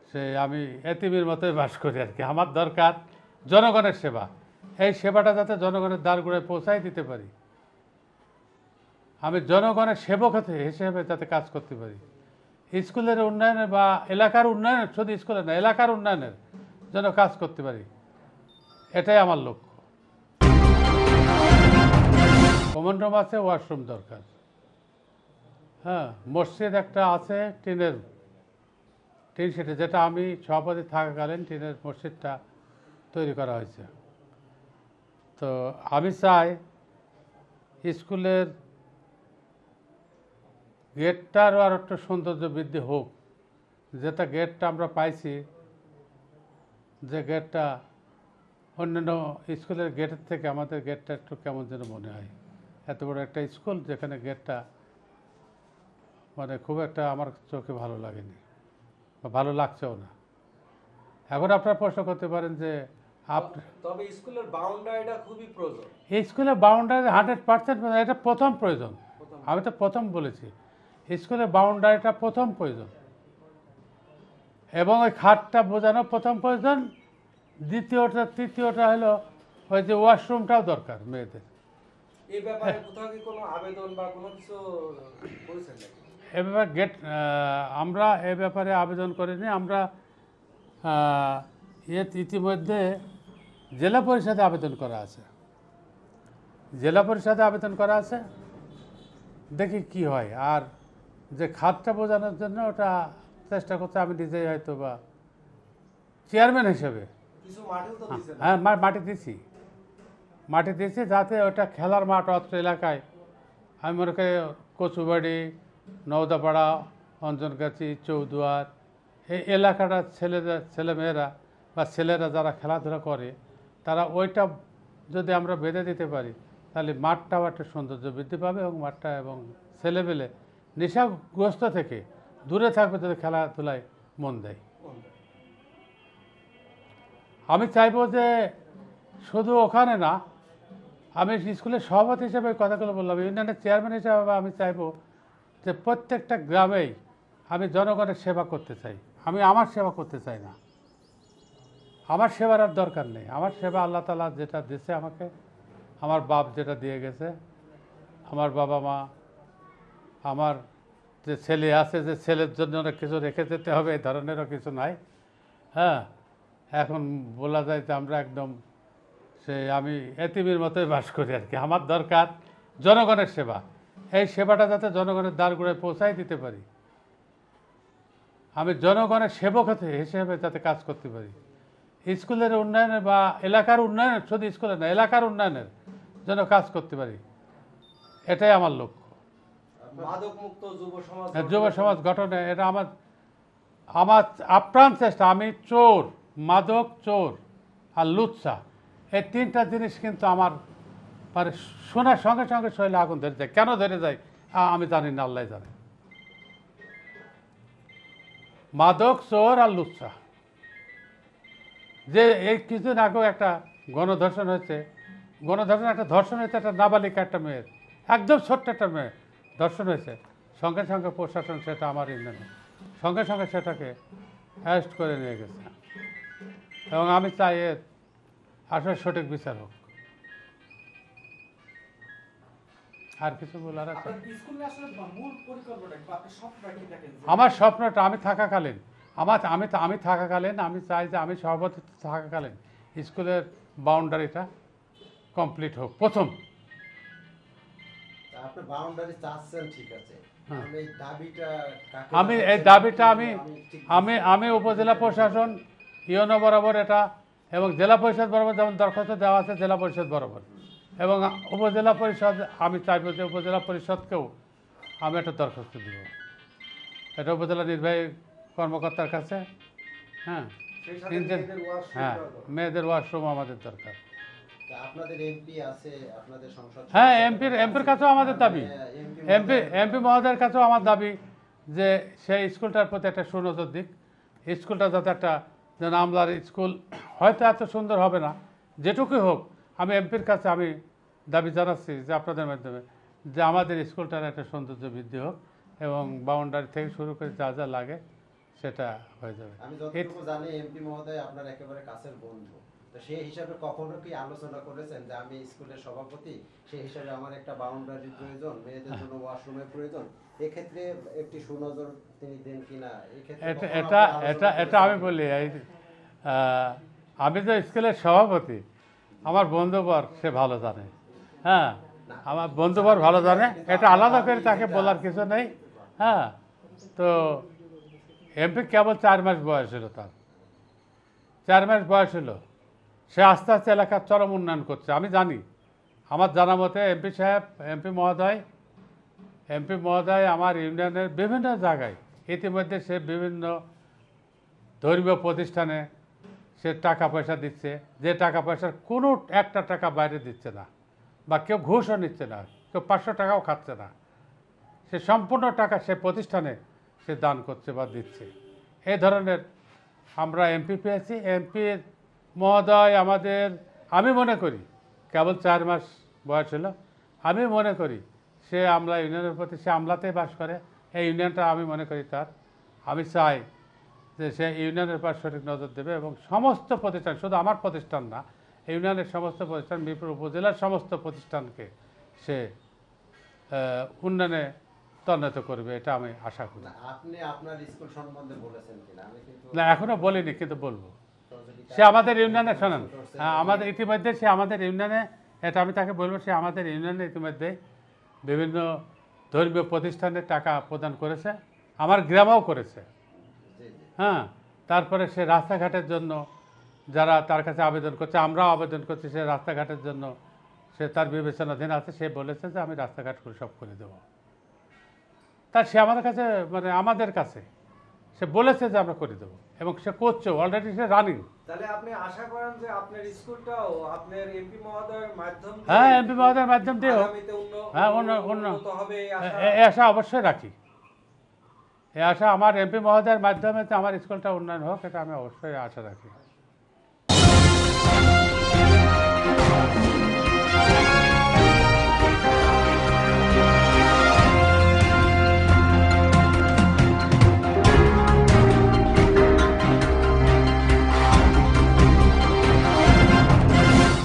সে আমি এতিমের মতোই বাস করি আর কি। আমার দরকার জনগণের সেবা, এই সেবাটা যাতে জনগণের দ্বারগোড়ায় পৌঁছাই দিতে পারি, আমি জনগণের সেবক হিসেবে যাতে কাজ করতে পারি। স্কুলের উন্নয়নের বা এলাকার উন্নয়নের, শুধু স্কুলের না, এলাকার উন্নয়নের জন্য কাজ করতে পারি, এটাই আমার লক্ষ্য। কমন রুম আছে, ওয়াশরুম দরকার। হ্যাঁ, মসজিদ একটা আছে টিন শেডে, যেটা আমি সভাপতি থাকাকালীন টিনের মসজিদটা তৈরি করা হয়েছে। তো আমি চাই স্কুলের গেটটারও আর একটু সৌন্দর্য বৃদ্ধি হোক, যেটা গেটটা আমরা পাইছি, যে গেটটা অন্যান্য স্কুলের গেটের থেকে আমাদের গেটটা একটু কেমন যেন মনে হয়। এত বড় একটা স্কুল যেখানে গেটটা মানে খুব একটা আমার চোখে ভালো লাগেনি বা ভালো লাগছেও না। এখন আপনারা প্রশ্ন করতে পারেন যে তবে স্কুলের বাউন্ডারিটা খুবই প্রয়োজন। স্কুলের বাউন্ডারি 100% এটা প্রথম প্রয়োজন। আমি তো প্রথম বলেছি, স্কুলের বাউন্ডারিটা প্রথম প্রয়োজন, এবং ওই খাটটা বোঝানো প্রথম প্রয়োজন। তৃতীয়টা হলো ওই যে ওয়াশরুমটাও দরকার মেয়েদের। এই ব্যাপারে কোথাও কি কোনো আবেদন বা কোনো কিছু করেছেন নাকি? এ ব্যাপারে আমরা এ ব্যাপারে আবেদন করিনি। আমরা ইতিমধ্যে জেলা পরিষদে আবেদন করা আছে, দেখি কি হয়। আর যে খাতটা বোঝানোর জন্য ওটা চেষ্টা করতে আমি নিজেই হয়তো বা চেয়ারম্যান হিসেবে হ্যাঁ মাটি দিয়েছি যাতে ওটা খেলার মাঠ অত্র এলাকায়, আমি মনে করি কচুবাড়ি, নওদাপাড়া, অঞ্জনগাছি, চৌদুয়ার, এই এলাকাটা ছেলেমেয়েরা বা ছেলেরা যারা খেলাধুলা করে, তারা ওইটা যদি আমরা বেঁধে দিতে পারি, তাহলে মাঠটাও একটা সৌন্দর্য বৃদ্ধি পাবে, এবং মাঠটা এবং ছেলেমেলে নেশাগ্রস্ত থেকে দূরে থাকবে যদি খেলাধুলায় মন দেয়। আমি চাইবো যে শুধু ওখানে না, আমি স্কুলের সভাপতি হিসেবে কথাগুলো বললাম, ইউনিয়নের চেয়ারম্যান হিসেবে আমি চাইবো যে প্রত্যেকটা গ্রামেই আমি জনগণের সেবা করতে চাই। আমি আমার সেবা করতে চাই না, আমার সেবার আর দরকার নেই। আমার সেবা আল্লাহ তাআলা যেটা দিয়েছে আমাকে, আমার বাপ যেটা দিয়ে গেছে, আমার বাবা মা, আমার যে ছেলে আছে, যে ছেলের জন্য কিছু রেখে যেতে হবে এই ধরনেরও কিছু নাই। হ্যাঁ, এখন বলা যায় যে আমরা একদম আমি এতিমের মতোই বাস করি আর কি। আমার দরকার জনগণের সেবা, এই সেবাটা যাতে জনগণের দ্বারগোড়ায় পৌঁছাই দিতে পারি, আমি জনগণের সেবক হিসেবে যাতে কাজ করতে পারি। স্কুলের উন্নয়নের বা এলাকার উন্নয়নের, শুধু স্কুলের না, এলাকার উন্নয়নের জন্য কাজ করতে পারি, এটাই আমার লক্ষ্য। যুব সমাজ গঠনে এটা আমার আপ্রাণ চেষ্টা। আমি চোর, মাদক, চোর আর লুচ্চা, এই তিনটা জিনিস কিন্তু আমার মানে শোনার সঙ্গে সঙ্গে শরীরে আগুন ধরে যায়। কেন ধরে যায় আমি জানি না, আল্লাহ জানে। মাদক, চোর আর লুচ্চা, যে এই কিছুদিন আগেও একটা গণধর্ষণ হয়েছে, একটা ধর্ষণ হয়েছে, একটা নাবালিকা, একটা মেয়ের, একদম ছোট্ট একটা মেয়ে ধর্ষণ হয়েছে। সঙ্গে সঙ্গে প্রশাসন সেটা আমার ইউনিয়নে সঙ্গে সঙ্গে সেটাকে অ্যারেস্ট করে নিয়ে গেছে, এবং আমি চাই এর আসলে সঠিক বিচার হোক। আর কিছু বলার আছে? আমার স্বপ্নটা আমি থাকাকালীন, আমি থাকাকালীন আমি চাই যে আমি সভাপতি থাকাকালীন স্কুলের বাউন্ডারিটা কমপ্লিট হোক প্রথম। আমি এই দাবিটা আমি উপজেলা প্রশাসন, ইউনো বরাবর এটা, এবং জেলা পরিষদ বরাবর যেমন দরখাস্ত দেওয়া আছে জেলা পরিষদ বরাবর, এবং উপজেলা পরিষদ, আমি চাইব যে উপজেলা পরিষদকেও আমি একটা দরখাস্ত দেব, এটা উপজেলা নির্বাহী কর্মকর্তার কাছে। হ্যাঁ, মেয়েদের ওয়াশরুম আমাদের দরকার। হ্যাঁ, এমপির কাছেও আমাদের দাবি, এমপি মহোদয়ের কাছেও আমার দাবি যে সেই স্কুলটার প্রতি একটা সুনজর দিক। স্কুলটা যাতে একটা যেন আমলার স্কুল, হয়তো এত সুন্দর হবে না, যেটুকুই হোক, আমি এমপির কাছে আমি দাবি জানাচ্ছি যে আপনাদের মাধ্যমে যে আমাদের স্কুলটার একটা সৌন্দর্য বৃদ্ধি হোক, এবং বাউন্ডারি থেকে শুরু করে যা যা লাগে সেটা হয়ে যাবে। আমি যতটুকু জানি এমপি মহোদয় আপনার একেবারে কাছের বন্ধু, তো সেই হিসাবে কখনো কি আলোচনা করেছেন যে আমি স্কুলের সভাপতি, সেই হিসাবে আমার একটা বাউন্ডারির প্রয়োজন, মেয়েদের জন্য ওয়াশরুমের প্রয়োজন, এক্ষেত্রে একটি সুনজর তিনি দেন কিনা? এটা এটা এটা এটা আমি বলি আমি তো স্কুলের সভাপতি, আমার বন্ধুবর সে ভালো জানে। হ্যাঁ, আমার বন্ধুবর ভালো জানে, এটা আলাদা করে তাকে বলার কিছু নেই। হ্যাঁ, তো এমপি কেবল 4 মাস বয়স হলো, তার 4 মাস বয়স হলো, সে আস্তে আস্তে এলাকার চরম উন্নয়ন করছে। আমি জানি, আমার জানা মতে এমপি সাহেব, এমপি মহোদয় আমার ইউনিয়নের বিভিন্ন জায়গায় ইতিমধ্যে সে বিভিন্ন ধর্মীয় প্রতিষ্ঠানে সে টাকা পয়সা দিচ্ছে, যে টাকা পয়সার কোনো একটা টাকা বাইরে দিচ্ছে না, বা কেউ ঘুষও নিচ্ছে না, কেউ 500 টাকাও খাচ্ছে না, সে সম্পূর্ণ টাকা সে প্রতিষ্ঠানে সে দান করছে বা দিচ্ছে। এই ধরনের আমরা এমপি পেয়েছি। এমপির মহোদয় আমাদের, আমি মনে করি কেবল 4 মাস বয়স হলো, আমি মনে করি সে আমলা ইউনিয়নের প্রতি, সে আমলাতেই বাস করে, এই ইউনিয়নটা আমি মনে করি তার। আমি চাই যে সে ইউনিয়নের পাশ সঠিক নজর দেবে এবং সমস্ত প্রতিষ্ঠান, শুধু আমার প্রতিষ্ঠান না, ইউনিয়নের সমস্ত প্রতিষ্ঠান, মিরপুর উপজেলার সমস্ত প্রতিষ্ঠানকে সে উন্নয়নে তন্নত করবে, এটা আমি আশা করি। আপনি আপনার স্কুল সম্বন্ধে বলেছেন কিনা? আমি কিন্তু না, এখনো বলিনি, কিন্তু বলবো। সে আমাদের ইউনিয়নে, শোনেন, আমাদের ইতিমধ্যে সে আমাদের ইউনিয়নে, এটা আমি তাকে বলবো, সে আমাদের ইউনিয়নে ইতিমধ্যে বিভিন্ন ধর্মীয় প্রতিষ্ঠানে টাকা প্রদান করেছে, আমার গ্রামেও করেছে। হ্যাঁ, তারপরে সে রাস্তাঘাটের জন্য যারা তার কাছে আবেদন করছে, আমরাও আবেদন করছি, সে রাস্তাঘাটের জন্য সে তার বিবেচনাধীন আছে, সে বলেছে যে আমি রাস্তাঘাট করে সব করে দেবো। তার সে আমাদের কাছে, মানে আমাদের কাছে সে বলেছে যে আমরা করে দেবো, এবং সে করছে, অলরেডি সে রানিং। তাহলে আপনি আশা করেন যে আপনার স্কুলটাও আপনার এমপি মহোদয়ের মাধ্যম দিয়ে, হ্যাঁ, এমপি মহোদয়ের মাধ্যম দিয়েও, আগামীতে হ্যাঁ, উন্নত হবে এই আশা? এই আশা অবশ্যই রাখি। এই আশা আমার এমপি মহোদয়ের মাধ্যমে তো আমার স্কুলটা উন্নয়ন হোক, এটা আমি অবশ্যই আশা রাখি।